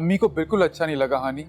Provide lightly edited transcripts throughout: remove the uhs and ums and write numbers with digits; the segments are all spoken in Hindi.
अम्मी को बिल्कुल अच्छा नहीं लगा हानि।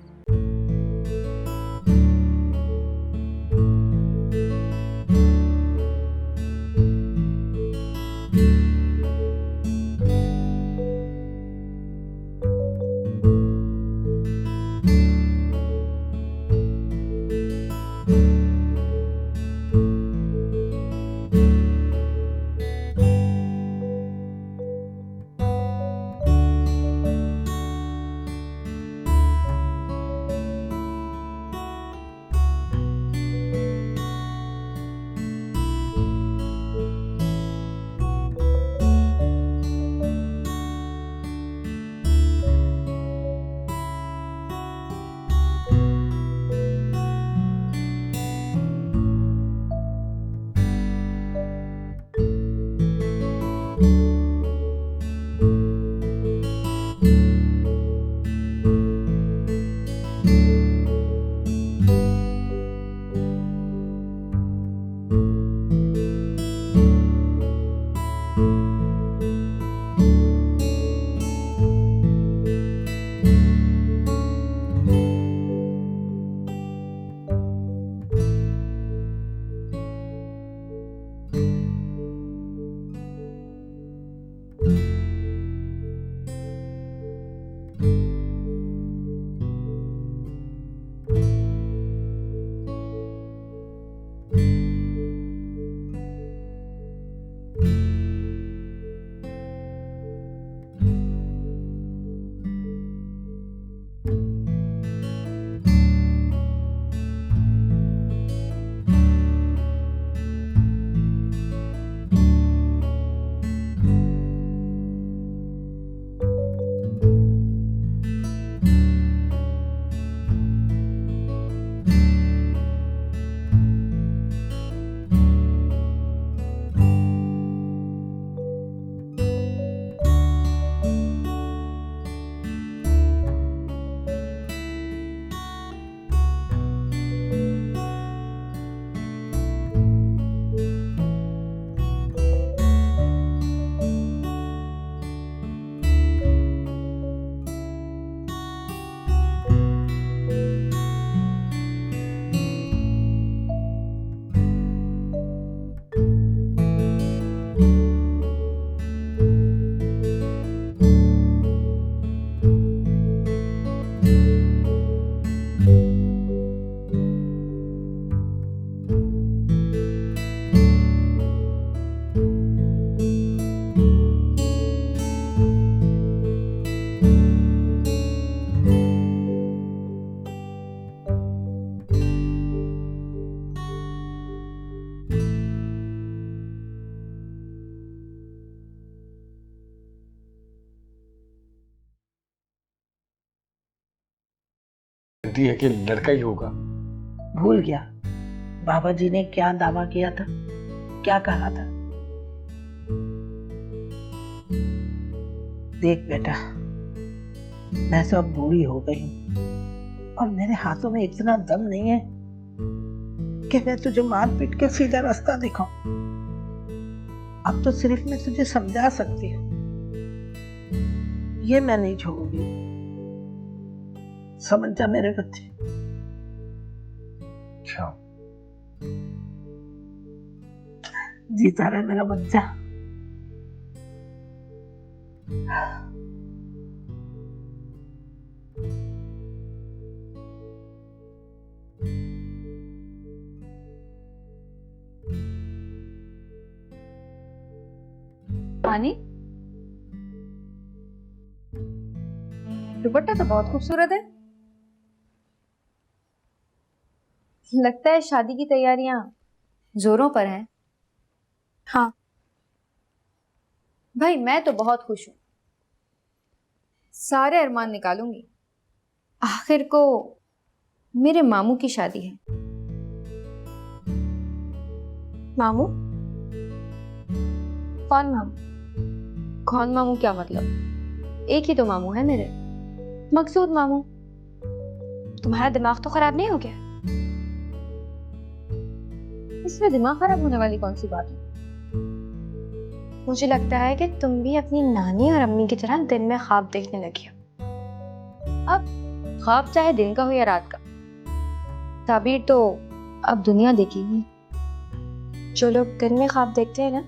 कहती है कि लड़का ही होगा। भूल गया बाबा जी ने क्या दावा किया था, क्या कहा था। देख बेटा, मैं तो अब बूढ़ी हो गई हूँ और मेरे हाथों में इतना दम नहीं है कि मैं तुझे मार पीट के सीधा रास्ता दिखाऊं। अब तो सिर्फ मैं तुझे समझा सकती हूँ, ये मैं नहीं छोड़ूंगी। समझ जा मेरे बच्चे। अच्छा, जीता रहे मेरा बच्चा। हानि, दुपट्टा तो बहुत खूबसूरत है। लगता है शादी की तैयारियां जोरों पर हैं। हाँ भाई मैं तो बहुत खुश हूं, सारे अरमान निकालूंगी। आखिर को मेरे मामू की शादी है। मामू? कौन मामू? कौन मामू क्या मतलब, एक ही तो मामू है मेरे, मकसूद मामू। तुम्हारा दिमाग तो खराब नहीं हो गया? इसमें दिमाग खराब होने वाली कौन सी बात है। मुझे लगता है कि तुम भी अपनी नानी और अम्मी की तरह दिन में ख्वाब देखने लगी हो। अब ख्वाब चाहे दिन का हो या रात का, ताबीर तो अब दुनिया देखेगी। जो लोग दिन में ख्वाब देखते हैं ना,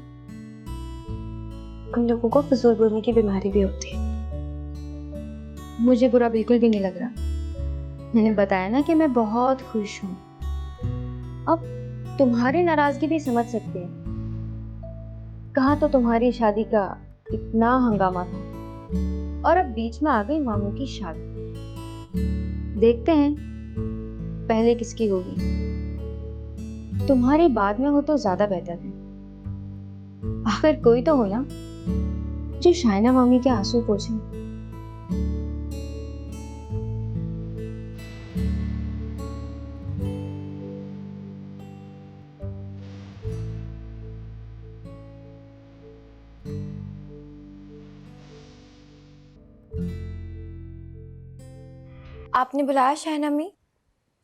उन लोगों को फजूल बोलने की बीमारी भी होती है। मुझे बुरा बिल्कुल भी नहीं लग रहा। मैंने बताया ना कि मैं बहुत खुश हूँ। अब तुम्हारी नाराजगी भी समझ सकते हैं। कहा तो तुम्हारी शादी का इतना हंगामा था और अब बीच में आ गई मामू की शादी। देखते हैं पहले किसकी होगी। तुम्हारी बाद में हो तो ज्यादा बेहतर है। आखिर कोई तो हो ना जो शाइना मामी के आंसू पोंछे। आपने बुलाया शाहना अम्मी?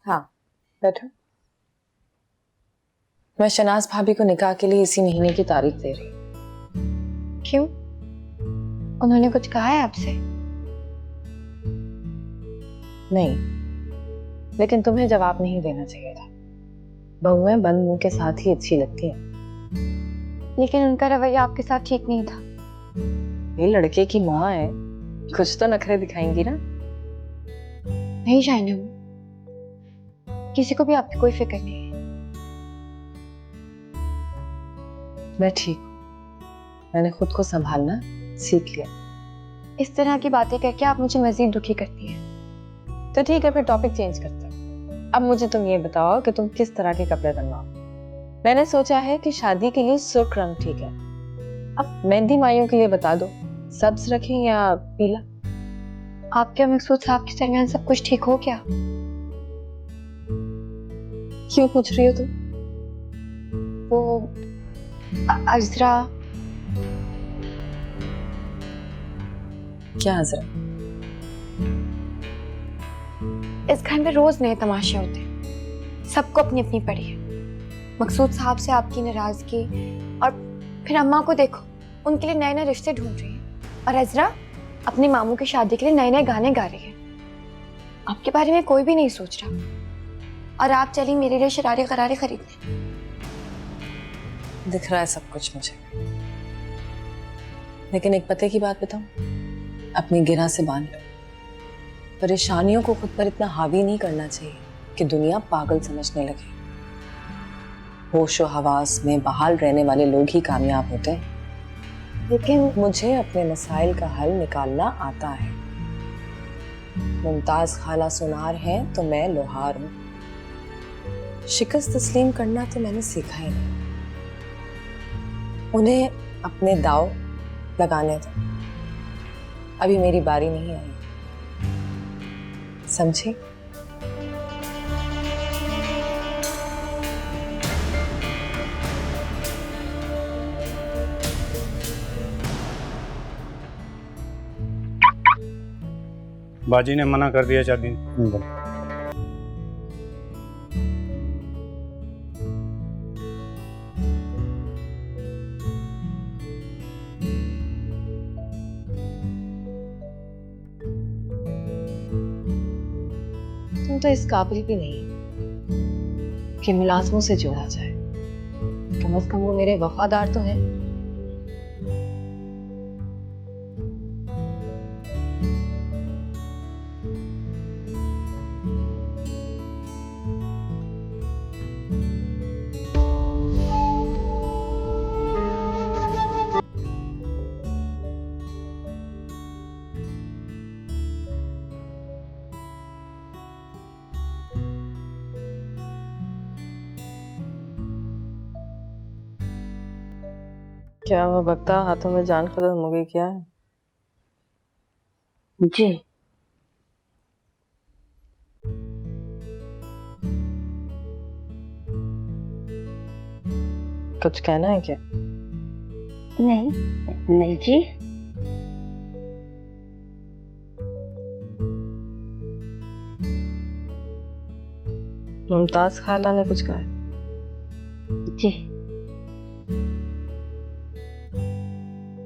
हाँ, बैठो। मैं शनाज भाभी को निकाह के लिए इसी महीने की तारीख दे रही हूँ। क्यों? उन्होंने कुछ कहा है आपसे? नहीं, लेकिन तुम्हें जवाब नहीं देना चाहिए था। बहुएं बंद मुंह के साथ ही अच्छी लगती हैं। लेकिन उनका रवैया आपके साथ ठीक नहीं था। ये लड़के की माँ है, कुछ तो नखरे दिखाएंगी ना। नहीं शाइना अम्मी, किसी को भी आपकी कोई फिक्र नहीं है। मैं ठीक हूँ। मैंने खुद को संभालना सीख लिया। इस तरह की बातें करके आप मुझे मजीद दुखी करती हैं। तो ठीक है, फिर टॉपिक चेंज करते हैं। अब मुझे तुम ये बताओ कि तुम किस तरह के कपड़े बनवाओ। मैंने सोचा है कि शादी के लिए सुर्ख रंग ठीक है। अब मेहंदी माइयों के लिए बता दो, सब्ज रखें या पीला? आपके मकसूद साहब के दरमियान सब कुछ ठीक हो क्या? क्यों पूछ रही हो तुम? वो अज़रा। क्या अज़रा? इस घर में रोज नए तमाशे होते हैं। सबको अपनी अपनी पड़ी है। मकसूद साहब से आपकी नाराजगी, और फिर अम्मा को देखो, उनके लिए नए नए रिश्ते ढूंढ रही है। और अज़रा अपनी मामू की शादी के लिए नए नए गाने गा रही है। आपके बारे में कोई भी नहीं सोच रहा। और आप चली मेरे लिए शरारे करारे खरीदने। दिख रहा है सब कुछ मुझे, लेकिन एक पते की बात बताऊं, अपनी गिरह से बांध लो। परेशानियों को खुद पर इतना हावी नहीं करना चाहिए कि दुनिया पागल समझने लगे। होशो हवास में बहाल रहने वाले लोग ही कामयाब होते हैं। लेकिन मुझे अपने मसाइल का हल निकालना आता है। मुमताज खाला सुनार है तो मैं लोहार हूं। शिकस्त तस्लीम करना तो मैंने सीखा ही नहीं। उन्हें अपने दाव लगाने दो, अभी मेरी बारी नहीं आई। समझे? बाजी ने मना कर दिया शादी। तुम तो इस काबिल भी नहीं कि मुलाजमों से जोड़ा जाए। कम से कम वो मेरे वफादार तो हैं। क्या वो बकता हाथों में जान खत्म हो गई क्या है? जी कुछ कहना है क्या? नहीं, नहीं जी। मुमताज खाला ने कुछ कहा है? जी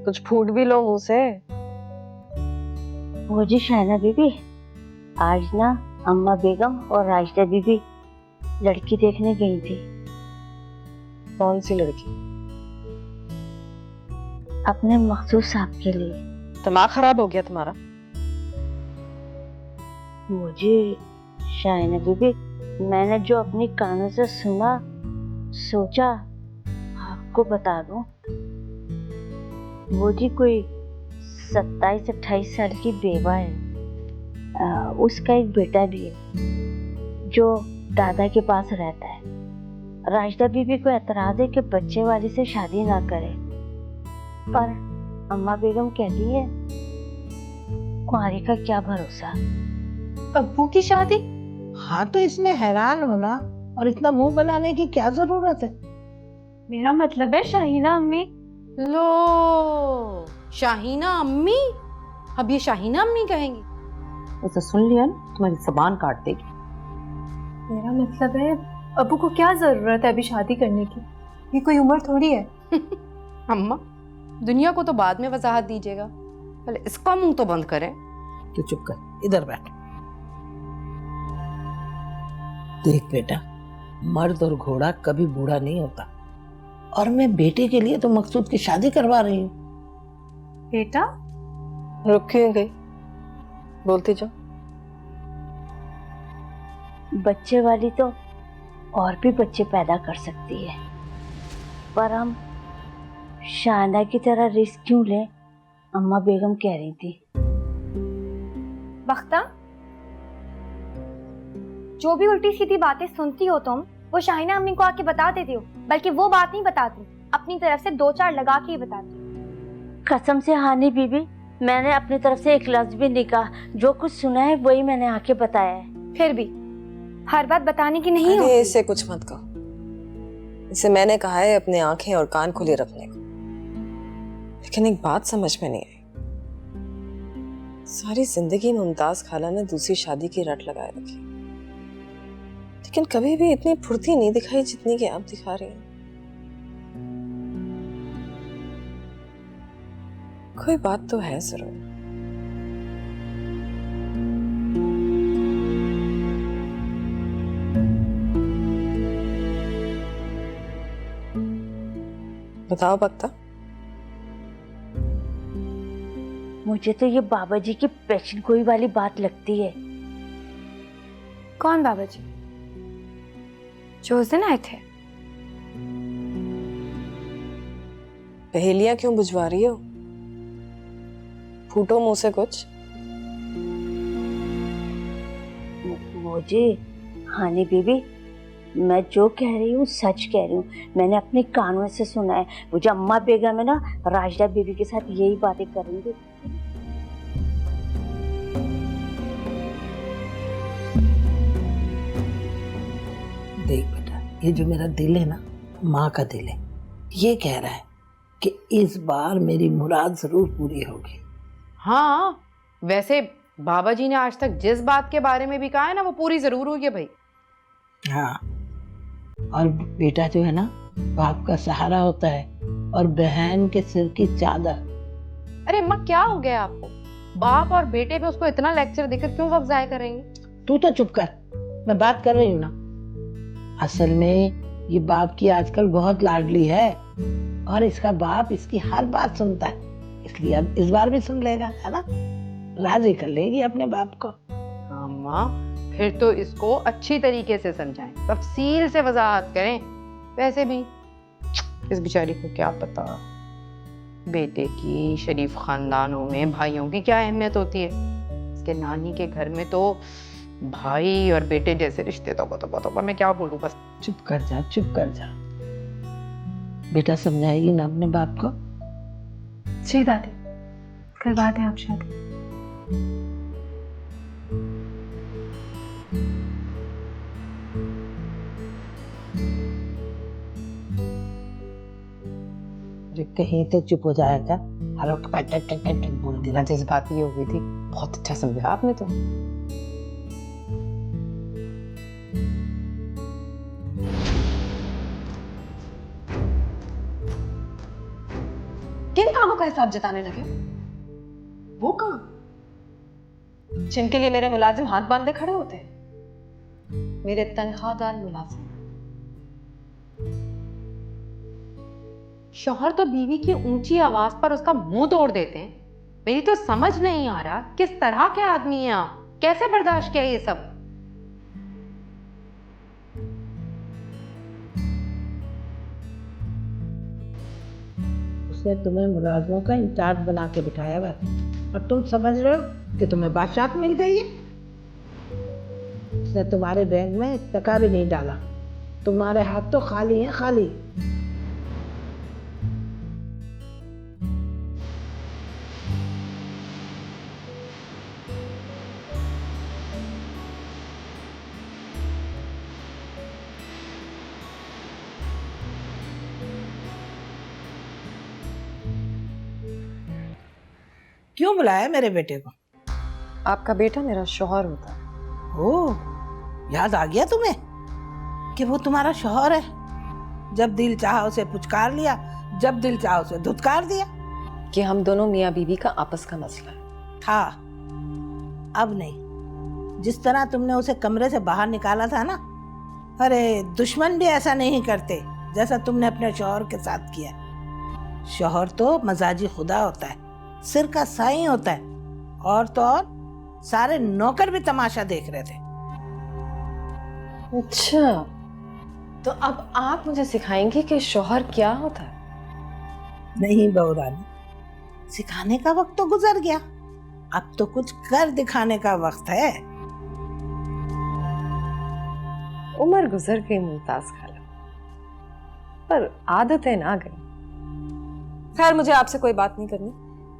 कुछ फूट भी लो मुंह से। वो जी शाइना बीबी, आज ना अम्मा बेगम और राशिदा बीबी लड़की देखने गई थी। कौन सी लड़की? अपने मखसूद साहब के लिए। दिमाग खराब हो गया तुम्हारा? मुझे शाइना बीबी, मैंने जो अपनी कानों से सुना, सोचा आपको बता दूं। वो जी कोई 27-28 साल की बेवा है। उसका एक बेटा भी है जो दादा के पास रहता है। राशिदा बीबी को एतराज है कि बच्चे वाली से शादी ना करे, पर अम्मा बेगम कहती है कुंवारी का क्या भरोसा। अब्बू की शादी? हाँ तो इसमें हैरान होना और इतना मुंह बनाने की क्या जरूरत है? मेरा मतलब है शाहीना अम्मी। लो, शाहीना अम्मी? अब ये शाहीना अम्मी कहेंगी? उसे सुन लिया ना, तुम्हारी जबान काट देगी। मेरा मतलब है अब्बू को क्या जरूरत है अभी शादी करने की? ये कोई उम्र थोड़ी है। अम्मा, दुनिया को तो बाद में वजाहत दीजिएगा, पहले इसका मुंह तो बंद करें। तो चुप कर, इधर बैठ। देख बेटा, मर्द और घोड़ा कभी बूढ़ा नहीं होता, और मैं बेटे के लिए तो मकसूद की शादी करवा रही हूँ। बेटा? रुक क्यों गई? बोलती जाओ। बच्चे वाली तो और भी बच्चे पैदा कर सकती है, पर हम शाना की तरह रिस्क क्यों लें? अम्मा बेगम कह रही थी। बख्ता, जो भी उल्टी सीधी बातें सुनती हो तुम, वो शाहीना अम्मी को आके बता देती हो, बल्कि वो बात नहीं बताती, अपनी तरफ से 2-4 लगा के ही बताती। कसम से हानी बीबी, मैंने अपनी तरफ से एक लफ्ज भी नहीं कहा। जो कुछ सुना है वही मैंने आके बताया है। फिर भी हर बात बताने की नहीं अरे होती। इसे कुछ मत कहो। इसे मैंने कहा है अपने आंखें और कान खुले रखने को। लेकिन एक बात समझ में नहीं आई, सारी जिंदगी मुमताज खाला ने दूसरी शादी की रट लगाए रखी, लेकिन कभी भी इतनी फुर्ती नहीं दिखाई जितनी कि आप दिखा रही हैं। कोई बात तो है जरूर। बताओ बख्ता। मुझे तो ये बाबा जी की पेशन गोई वाली बात लगती है। कौन बाबा जी? जो उस दिन आए थे? पहेलियां क्यों बुझवा रही हो? फूटो मुंह से कुछ। मुझे हानी बीबी, मैं जो कह रही हूँ सच कह रही हूँ। मैंने अपने कानों से सुना है। मुझे अम्मा बेगम है ना, राशिदा बीबी के साथ यही बातें करेंगे। देख बेटा, ये जो मेरा दिल है ना, माँ का दिल है, ये कह रहा है कि इस बार मेरी मुराद जरूर पूरी होगी। हाँ, वैसे बाबा जी ने आज तक जिस बात के बारे में भी कहा है ना, वो पूरी जरूर हुई है भाई। हाँ, और बेटा जो है ना, बाप का सहारा होता है और बहन के सिर की चादर। अरे अम्मा, क्या हो गया आपको? बाप और बेटे पे उसको इतना लेक्चर देकर क्यों वक्त जाया करेंगे? तू तो चुप कर, मैं बात कर रही हूँ ना। असल में ये बाप की आजकल बहुत लाडली है, और इसका बाप इसकी हर बात सुनता है, इसलिए अब इस बार भी सुन लेगा, है ना? राजी कर लेगी अपने बाप को। अम्मा, फिर तो इसको अच्छी तरीके से समझाएं, तफसील से वजाहत करें। वैसे भी इस बेचारी को क्या पता बेटे की शरीफ खानदानों में भाइयों की क्या अहमियत होती है। इसके नानी के घर में तो भाई और बेटे जैसे रिश्ते तो मैं क्या बोलूं। बस चुप कर जा, चुप कर जा। बेटा समझाएगी ना अपने बाप को? जी दादी, करवाते हैं आप शादी। कहीं तो चुप हो जाएगा, हर वक्त बोल देना। जज्बाती हो गई थी। बहुत अच्छा समझा आपने तो। किन कामों का हिसाब जताने लगे? वो काम जिनके लिए मेरे मुलाजिम हाथ बांधे खड़े होते हैं, मेरे तनख्वाहदार मुलाजिम। शौहर तो बीवी की ऊंची आवाज पर उसका मुंह तोड़ देते हैं। मेरी तो समझ नहीं आ रहा किस तरह के आदमी हैं आप, कैसे बर्दाश्त किया ये सब। उसने तुम्हें मुलाजमों का इंचार्ज बना के बिठाया हुआ है और तुम समझ रहे हो कि तुम्हें बादशाह मिल गई है। उसने तुम्हारे बैंक में 1 टका भी नहीं डाला, तुम्हारे हाथ तो खाली हैं, खाली। क्यों बुलाया मेरे बेटे को? आपका बेटा मेरा शौहर होता है। ओह, याद आ गया तुम्हें कि वो तुम्हारा शौहर है। जब दिल चाहा उसे पुचकार लिया, जब दिल चाहा उसे धुतकार दिया। कि हम दोनों मियाँ बीवी का आपस का मसला है। था, अब नहीं। जिस तरह तुमने उसे कमरे से बाहर निकाला था ना, अरे दुश्मन भी ऐसा नहीं करते जैसा तुमने अपने शौहर के साथ किया। शौहर तो मजाजी खुदा होता है, सिर का साईं होता है। और तो और सारे नौकर भी तमाशा देख रहे थे। अच्छा, तो अब आप मुझे सिखाएंगी कि शौहर क्या होता है? नहीं बहू रानी, सिखाने का वक्त तो गुजर गया, अब तो कुछ कर दिखाने का वक्त है। उम्र गुजर गई मुमताज खाला, पर आदतें ना गई। खैर, मुझे आपसे कोई बात नहीं करनी,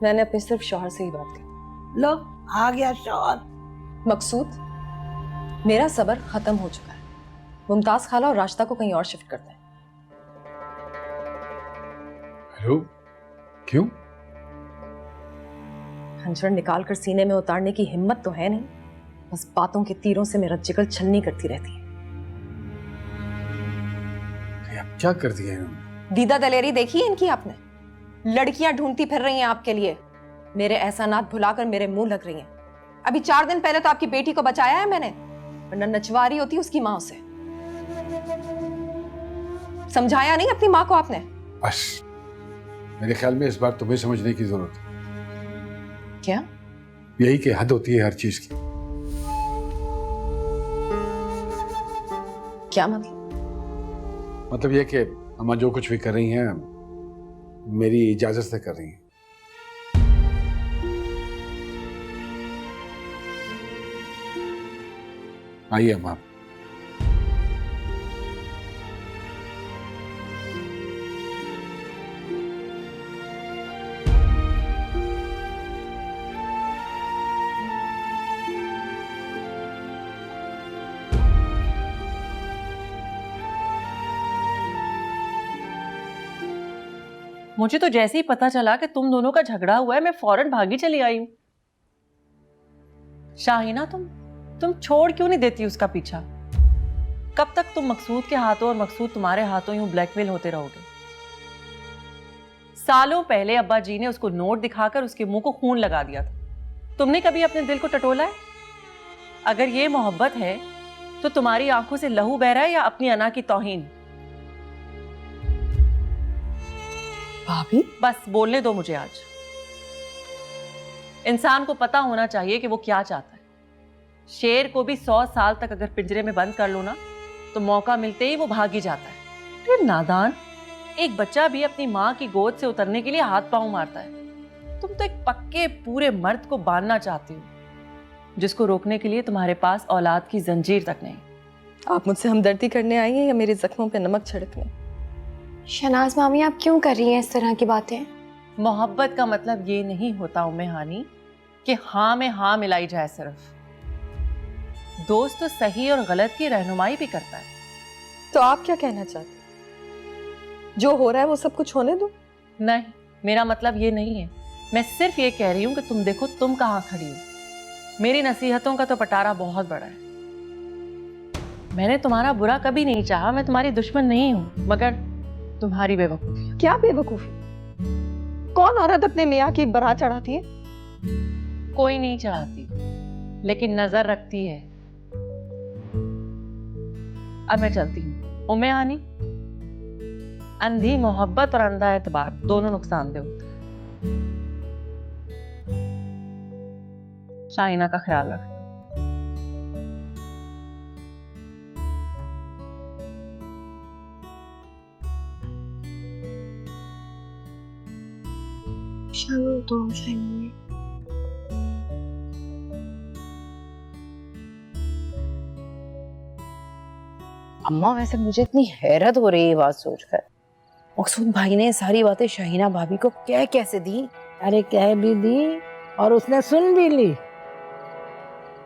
मैंने अपने सिर्फ शौहर से ही बात की। लो, आ गया शौहर। मकसूद, मेरा सब्र खत्म हो चुका है। मुमताज खाला और राशिदा को कहीं और शिफ्ट करते हैं। हेलो, क्यों? खंजर निकाल कर सीने में उतारने की हिम्मत तो है नहीं, बस बातों के तीरों से मेरा जिगर छलनी करती रहती है। अब क्या कर दिया इन्होंने? दीदा दलेरी देखी है इनकी आपने? लड़कियां ढूंढती फिर रही हैं आपके लिए, मेरे एहसानात भुलाकर मेरे मुंह लग रही हैं। अभी 4 दिन पहले तो आपकी बेटी को बचाया है मैंने, वरना नचवा रही होती उसकी माँ से। समझाया नहीं अपनी माँ को आपने? बस, मेरे ख्याल में इस बार तुम्हें समझने की जरूरत है। क्या? यही कि हद होती है हर चीज की। क्या मतलब? मतलब यह कि अम्मा जो कुछ भी कर रही हैं मेरी इजाजत से कर रही हैं। आइए अम्मा। मुझे तो जैसे ही पता चला कि तुम दोनों का झगड़ा हुआ है, मैं फौरन भागी चली आई हूं। शाहीना, तुम छोड़ क्यों नहीं देती उसका पीछा? कब तक तुम मकसूद के हाथों और मकसूद तुम्हारे हाथों यूं ब्लैकमेल होते रहोगे? सालों पहले अब्बा जी ने उसको नोट दिखाकर उसके मुंह को खून लगा दिया था। तुमने कभी अपने दिल को टटोला है? अगर ये मोहब्बत है तो तुम्हारी आंखों से लहू बह रहा है या अपनी अना की तौहीन? भाभी, बस बोलने दो मुझे। आज इंसान को पता होना चाहिए कि वो क्या चाहता है। शेर को भी 100 साल तक अगर पिंजरे में बंद कर लो ना, तो मौका मिलते ही वो भाग ही जाता है। फिर नादान, एक बच्चा भी अपनी माँ की गोद से उतरने के लिए हाथ पांव मारता है। तुम तो एक पक्के पूरे मर्द को बांधना चाहती हो, जिसको रोकने के लिए तुम्हारे पास औलाद की जंजीर तक नहीं। आप मुझसे हमदर्दी करने आई हैं या मेरे जख्मों पे नमक छिड़कने? शहनाज मामी, आप क्यों कर रही हैं इस तरह की बातें? मोहब्बत का मतलब ये नहीं होता उम्मे हानी कि हाँ में हाँ मिलाई जाए। सिर्फ दोस्त तो सही और गलत की रहनुमाई भी करता है। तो आप क्या कहना चाहते हैं? जो हो रहा है वो सब कुछ होने दो? नहीं, मेरा मतलब ये नहीं है। मैं सिर्फ ये कह रही हूँ कि तुम देखो तुम कहाँ खड़ी हो। मेरी नसीहतों का तो पटारा बहुत बड़ा है। मैंने तुम्हारा बुरा कभी नहीं चाहा, मैं तुम्हारी दुश्मन नहीं हूँ, मगर तुम्हारी बेवकूफी। क्या बेवकूफी? कौन औरत अपने मियाँ की बारात चढ़ाती है? कोई नहीं चढ़ाती, लेकिन नजर रखती है। अब मैं चलती हूँ। उम्मे आनी, अंधी मोहब्बत और अंधा एतबार दोनों नुकसानदेह होते हैं। शाहिना का ख्याल रख। चलो तो शाहिना। अम्मा वैसे मुझे इतनी हैरत हो रही है ये बात सोचकर, मकसूद भाई ने सारी बातें शाहिना भाभी को कह कैसे दी? अरे कह भी दी और उसने सुन भी ली।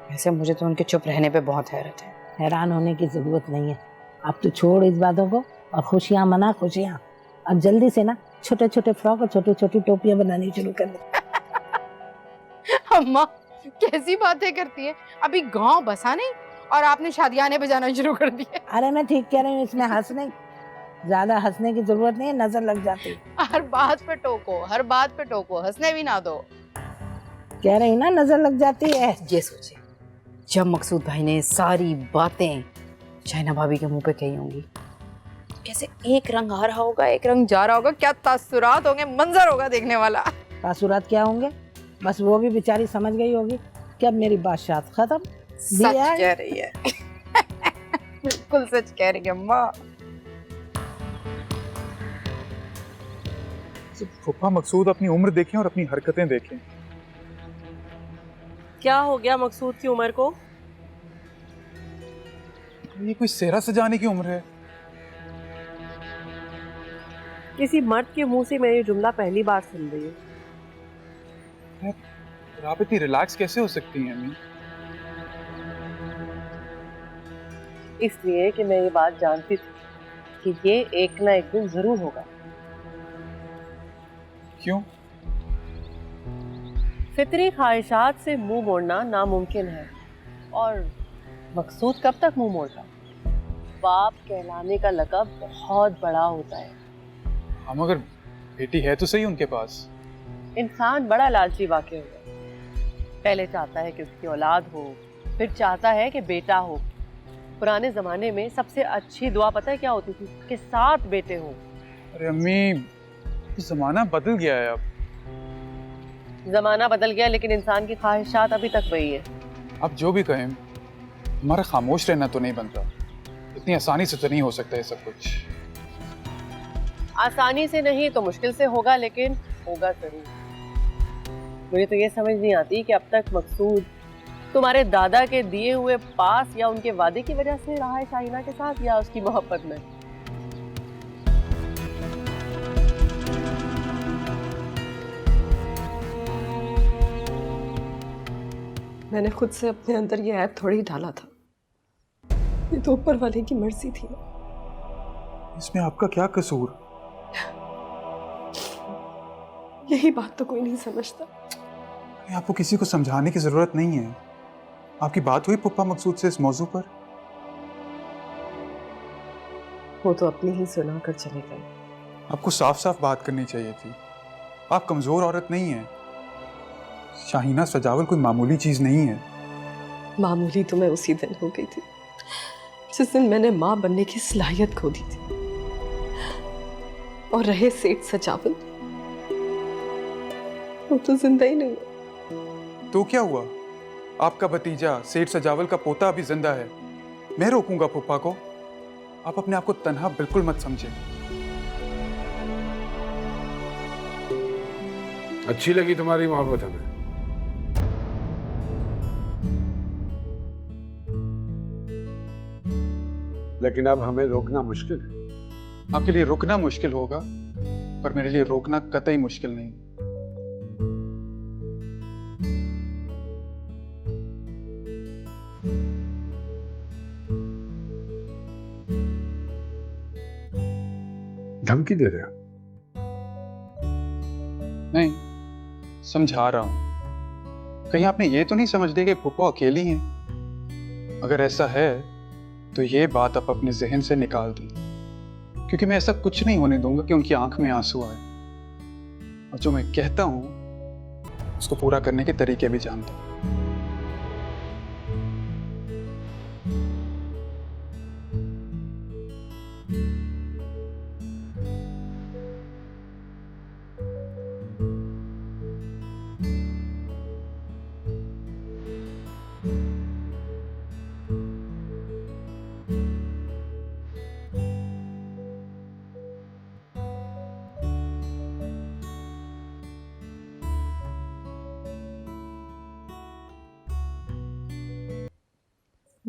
वैसे मुझे तो उनके चुप रहने पे बहुत हैरत है। हैरान होने की जरूरत नहीं है। अब तू छोड़ इस बातों को और खुशियां मना, खुशियां। अब जल्दी से ना छोटे छोटे फ्रॉक और छोटी छोटी टोपियां बनानी शुरू कर दे। अम्मा कैसी बातें करती है, अभी गांव बसा नहीं और आपने शादियाने बजाना शुरू कर दिए। अरे मैं ठीक कह रही हूँ, इसमें हंसने ज्यादा हंसने की जरूरत नहीं है, नजर लग जाती। हर बात पे टोको, हर बात पे टोको, हंसने भी ना दो। कह रही ना नजर लग जाती है। ये सोचिए जब मकसूद भाई ने सारी बातें शाहिना भाभी के मुंह पे कही होंगी, कैसे एक रंग आ रहा होगा, एक रंग जा रहा होगा, क्या तासुरात होंगे, मंजर होगा देखने वाला। तासुरात क्या होंगे, बस वो भी बेचारी समझ गई होगी कि अब मेरी बादशाहत खत्म। सच कह रही है। बिल्कुल सच कह रही है अम्मा। फूफा मकसूद अपनी उम्र देखें और अपनी हरकतें देखें। क्या हो गया मकसूद की उम्र को? ये कोई सेहरा सजाने की उम्र है? किसी मर्द के मुंह से मैं ये जुमला पहली बार सुन रही हूँ। आप इतनी रिलैक्स कैसे हो सकती हैं अम्मी? इसलिए कि मैं ये बात जानती थी कि ये एक ना एक दिन जरूर होगा। क्यों? फितरी ख्वाहिशात से मुंह मोड़ना नामुमकिन है, और मकसूद कब तक मुंह मोड़ता? बाप कहलाने का लक़ब बहुत बड़ा होता है। हम अगर बेटी है तो सही उनके पास। इंसान बड़ा लालची वाक़ई होता है। पहले चाहता है कि उसकी औलाद हो, फिर चाहता है कि बेटा हो। पुराने ज़माने में सबसे अच्छी दुआ पता है क्या होती थी? कि 7 बेटे हों। अरे अम्मी, ज़माना बदल गया है अब। ज़माना बदल गया लेकिन इंसान की ख्वाहिशात अभी तक वही है। अब जो भी कहें, हमारा खामोश रहना तो नहीं बनता। इतनी आसानी से तो नहीं हो सकता है सब कुछ। आसानी से नहीं तो मुश्किल से होगा, लेकिन होगा जरूर। मुझे तो ये समझ नहीं आती कि अब तक मकसूद तुम्हारे दादा के दिए हुए पास या उनके वादे की वजह से रहा है शाहिना के साथ, या उसकी मोहब्बत में। मैंने खुद से अपने अंदर ये ऐप थोड़ी डाला था, ये तो ऊपर वाले की मर्जी थी। इसमें आपका क्या कसूर? यही बात तो कोई नहीं समझता। आपको किसी को समझाने की जरूरत नहीं है। आपकी बात हुई पुप्पा मकसूद से इस मौजू पर? वो तो अपनी ही सुना कर चले गए। आपको साफ साफ बात करनी चाहिए थी। आप कमजोर औरत नहीं हैं। शाहिना सजावल कोई मामूली चीज नहीं है। मामूली तो मैं उसी दिन हो गई थी जिस दिन मैंने माँ बनने की सलाहियत खो दी थी। और रहे सेठ सजावल, वो तो जिंदा ही नहीं है। तो क्या हुआ? आपका भतीजा सेठ सजावल का पोता अभी जिंदा है। मैं रोकूंगा पुप्पा को? आप अपने आप को तन्हा बिल्कुल मत समझें। अच्छी लगी तुम्हारी मोहब्बत हमें। लेकिन अब हमें रोकना मुश्किल है। आपके लिए रुकना मुश्किल होगा, पर मेरे लिए रोकना कतई मुश्किल नहीं। धमकी दे रहे हो? नहीं, समझा रहा हूं। कहीं आपने ये तो नहीं समझ लिया कि पुप्पा अकेली हैं? अगर ऐसा है तो ये बात आप अपने जहन से निकाल दी, क्योंकि मैं ऐसा कुछ नहीं होने दूंगा कि उनकी आंख में आंसू आए। और जो मैं कहता हूं उसको पूरा करने के तरीके भी जानता हूं।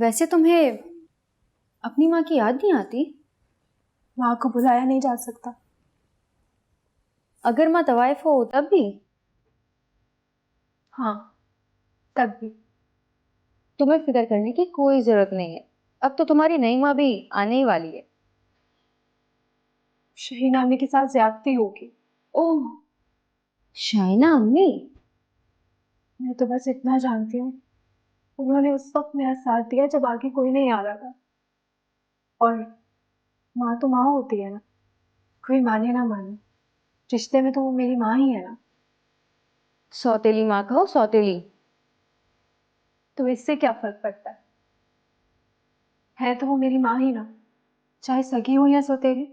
वैसे तुम्हें अपनी माँ की याद नहीं आती? माँ को बुलाया नहीं जा सकता। अगर माँ तवाइफ हो तब भी? हाँ, तब भी। तुम्हें फिक्र करने की कोई जरूरत नहीं है, अब तो तुम्हारी नई माँ भी आने ही वाली है। शहीना अम्मी के साथ ज्यादती होगी। ओह, शाइना अम्मी? मैं तो बस इतना जानती हूँ, उन्होंने उस वक्त मेरा साथ दिया जब आगे कोई नहीं आ रहा था। और माँ तो माँ होती है ना, कोई माने ना माने, रिश्ते में तो वो मेरी माँ ही है ना। सौतेली माँ कहो सौतेली। तो इससे क्या फर्क पड़ता है तो वो मेरी माँ ही ना, चाहे सगी हो या सौतेली।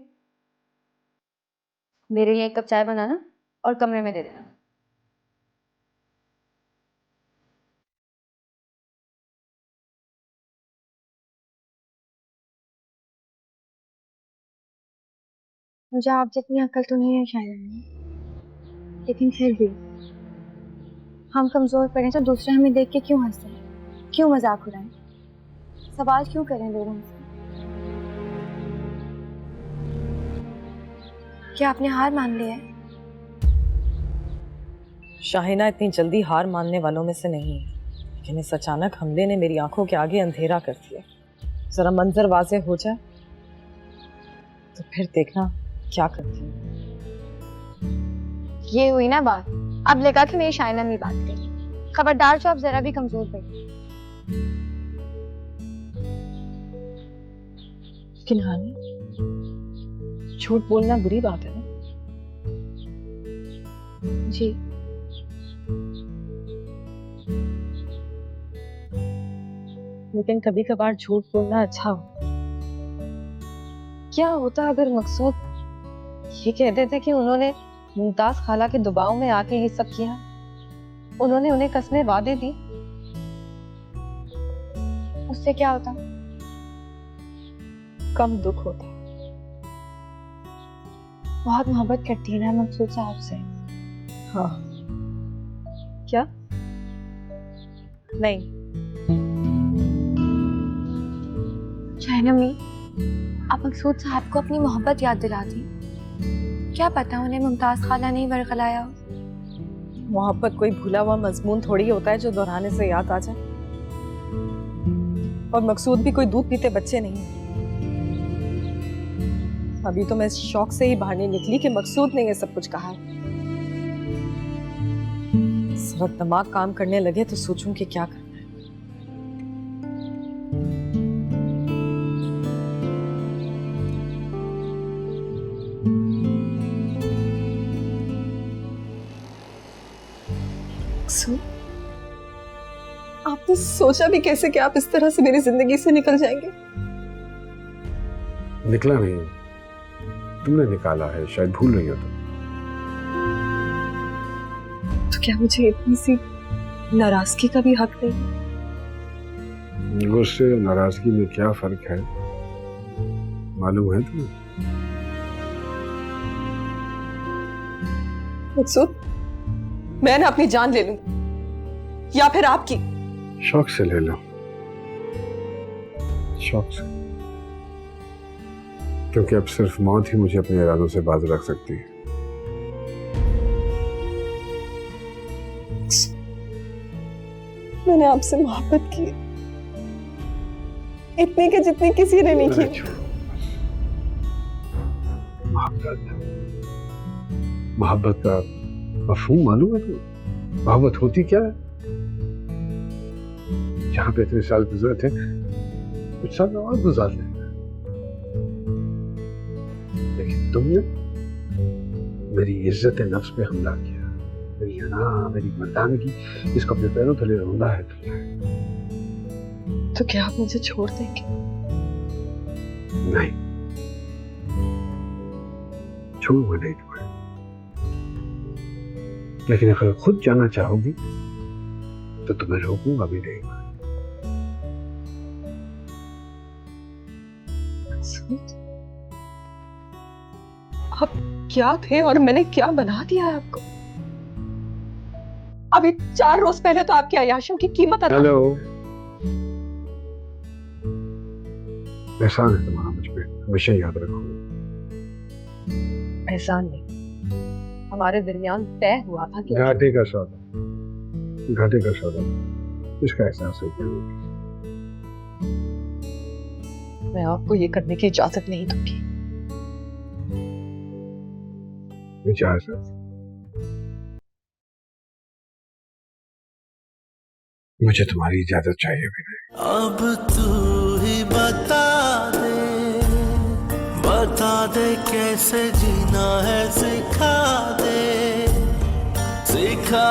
मेरे लिए 1 कप चाय बनाना और कमरे में दे देना। मुझे आप जितनी अक्ल तो नहीं है शायद, लेकिन फिर भी हम कमजोर पड़े तो दूसरे हमें देख के क्यों हंसते हैं, क्यों मजाक उड़ाएं, सवाल क्यों करें लोग हमसे? क्या आपने हार मान लिया है? शाहिना इतनी जल्दी हार मानने वालों में से नहीं है, लेकिन इस अचानक हमले ने मेरी आंखों के आगे अंधेरा कर दिया। जरा मंजर वाज़ेह हो जाए तो फिर देखना क्या करती हूँ। ये हुई ना बात, अब लगा कि मेरी शाइना नहीं बात करी। खबरदार जो आप जरा भी कमजोर पड़ी। लेकिन हानि, झूठ बोलना बुरी बात है ना? जी, लेकिन कभी कभार झूठ बोलना अच्छा हो। क्या होता अगर मकसूद ये कह देते कि उन्होंने मुमताज खाला के दबाव में आके ये सब किया, उन्होंने उन्हें कसमें वादे दी। उससे क्या होता? कम दुख होता। बहुत मोहब्बत करती है ना मकसूद साहब से। हाँ, क्या? नहीं, शाइना मी, आप मकसूद साहब को अपनी मोहब्बत याद दिला दी। क्या पता उन्हें मुमताज खाला नहीं बरगलाया हो। मोहब्बत कोई भूला हुआ मजमून थोड़ी होता है जो दोहराने से याद आ जाए। और मकसूद भी कोई दूध पीते बच्चे नहीं है। अभी तो मैं इस शौक से ही बाहर नहीं निकली कि मकसूद ने ये सब कुछ कहा है। जरा दिमाग काम करने लगे तो सोचूं कि क्या करना है। आपने सोचा भी कैसे कि आप इस तरह से मेरी जिंदगी से निकल जाएंगे? निकला नहीं, तुमने निकाला है, शायद भूल रही हो तुम। तो क्या मुझे इतनी सी नाराजगी का भी हक नहीं? गुस्से और नाराजगी में क्या फर्क है मालूम है तुम्हें? मकसूद, मैं ना अपनी जान ले लूं या फिर आपकी? शौक से ले लो, शौक से, क्योंकि अब सिर्फ मौत ही मुझे अपने इरादों से बाज रख सकती है। मैंने आपसे मोहब्बत की, इतनी के जितनी किसी ने नहीं की। मोहब्बत का मफहूम मालूम है तुम्हें? मोहब्बत होती क्या है? जहां पे इतने साल गुजरे थे, कुछ साल और गुजार लेंगे। लेकिन तुमने मेरी इज्जत नफ्स पे हमला किया, मेरी अना, मेरी मर्दानगी, इसको अपने पैरों तले रौंदा है तुमने। तो क्या आप मुझे छोड़ देंगे? नहीं, छोड़ूंगा नहीं तुम्हें, लेकिन अगर खुद जाना चाहोगी तो तुम्हें रोकूंगा भी नहीं। आप क्या थे और मैंने क्या बना दिया है आपको? अभी 4 रोज पहले तो आपकी अयाशियों की कीमत अदा। हेलो, एहसान है तुम्हारा मुझ पे, हमेशा याद रखो। एहसान नहीं, हमारे दरमियान तय हुआ था कि घाटे का सौदा, घाटे का सौदा, इसका एहसास है क्या? मैं आपको ये करने की इजाजत नहीं दूंगी। इजाजत? मुझे तुम्हारी इजाजत चाहिए भी नहीं। अब तू ही बता दे कैसे जीना है, सिखा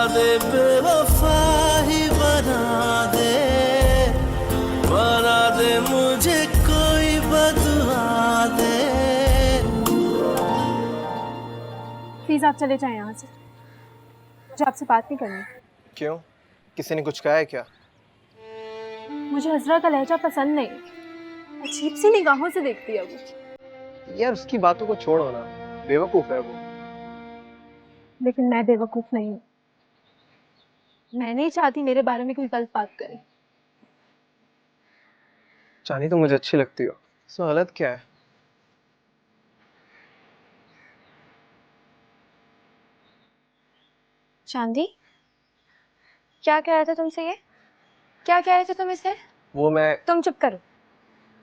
दे बेवफा ही बना दे मुझे कोई बदुआ दे। प्लीज आप चले जाएं यहाँ से, मुझे आपसे बात नहीं करनी। क्यों, किसी ने कुछ कहा है क्या? मुझे हजरा का लहजा पसंद नहीं, अजीब सी निगाहों से देखती है वो। यार उसकी बातों को छोड़ो ना, बेवकूफ है वो। लेकिन मैं बेवकूफ नहीं हूँ, मैं नहीं चाहती मेरे बारे में कोई गलत बात करे। चांदी तो मुझे अच्छी लगती हो, इसमें गलत क्या है? चांदी, क्या कह रहा था तुमसे ये? क्या कह रहे थे तुम इसे? वो मैं... तुम चुप करो।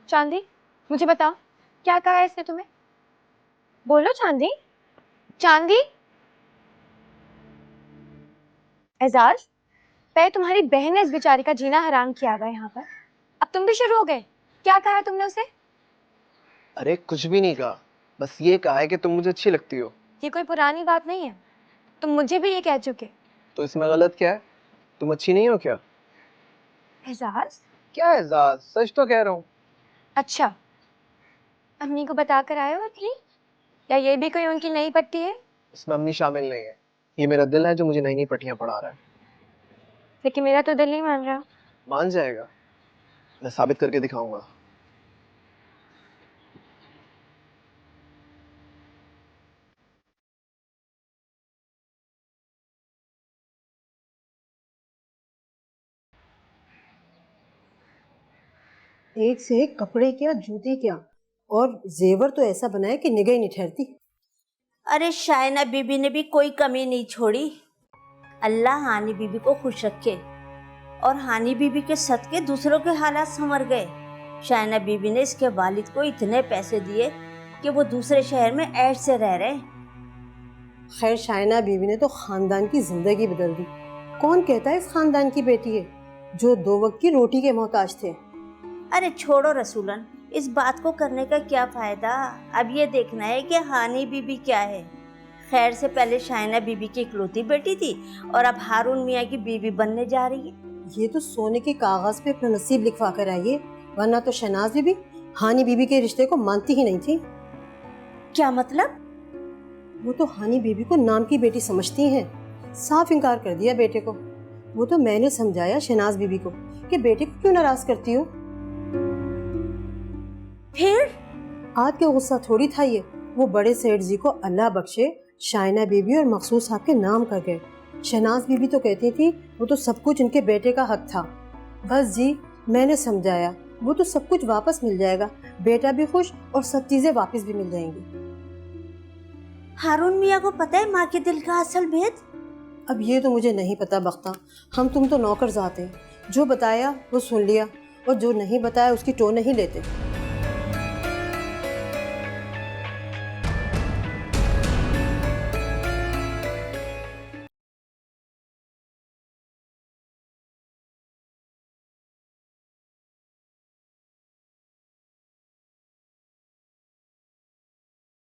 चांदी, मुझे बताओ, क्या कहा है इसने तुम्हें? बोलो चांदी। चांदी, एजाज, पहले तुम्हारी बहन ने इस बेचारी का जीना हराम किया हुआ है यहाँ पर, अब तुम भी शुरू हो गए। क्या कहा तुमने उसे? अरे कुछ भी नहीं कहा, बस ये कहा है कि तुम मुझे अच्छी लगती हो। ये कोई पुरानी बात नहीं है, तुम मुझे भी ये कह चुके। तो इसमें गलत क्या है? तुम अच्छी नहीं हो क्या? एजाज? क्या एजाज, सच तो कह रहा हूँ। अच्छा, अम्मी को बता कर आए हो अपनी, या ये भी कोई उनकी नई पट्टी है? इसमें अम्मी शामिल नहीं है, ये मेरा दिल है जो मुझे नई नई पट्टियां पढ़ा रहा है। लेकिन मेरा तो दिल नहीं मान रहा। मान जाएगा, मैं साबित करके दिखाऊंगा। एक से एक कपड़े क्या, जूते क्या, और जेवर तो ऐसा बनाया कि निगाह ही नहीं ठहरती। अरे शायना बीबी ने भी कोई कमी नहीं छोड़ी। अल्लाह हानी बीबी को खुश रखे, और हानी बीबी के सदके दूसरों के हालात संवर गए। शायना बीबी ने इसके वालिद को इतने पैसे दिए कि वो दूसरे शहर में ऐश से रह रहे। खैर, शायना बीबी ने तो खानदान की जिंदगी बदल दी। कौन कहता है इस खानदान की बेटी है जो 2 वक्त की रोटी के मोहताज थे। अरे छोड़ो रसूलन, इस बात को करने का क्या फायदा। अब ये देखना है कि हानी बीबी क्या है। खैर से पहले शायना बीबी की इकलौती बेटी थी, और अब हारून मियाँ की बीबी बनने जा रही है। ये तो सोने के कागज पे अपना नसीब लिखवा कर आई है, वरना तो शहनाज बीबी हानी बीबी के रिश्ते को मानती ही नहीं थी। क्या मतलब? वो तो हानी बीबी को नाम की बेटी समझती हैं, साफ इनकार कर दिया बेटे को। वो तो मैंने समझाया शहनाज बीबी को कि बेटे को क्यों नाराज करती हो। फिर आज क्या गुस्सा थोड़ी था ये, वो बड़े सेठ जी को अल्लाह बख्शे शायना बीबी और मकसूद साहब के नाम कर गए। शहनाज बीबी तो कहती थी वो तो सब कुछ उनके बेटे का हक था। बस जी, मैंने समझाया, वो तो सब कुछ वापस मिल जाएगा, बेटा भी खुश और सब चीजें वापस भी मिल जाएंगी। हारून मियाँ को पता है माँ के दिल का असल भेद? अब ये तो मुझे नहीं पता बख्ता, हम तुम तो नौकर जाते हैं, जो बताया वो सुन लिया, और जो नहीं बताया उसकी टो नहीं लेते।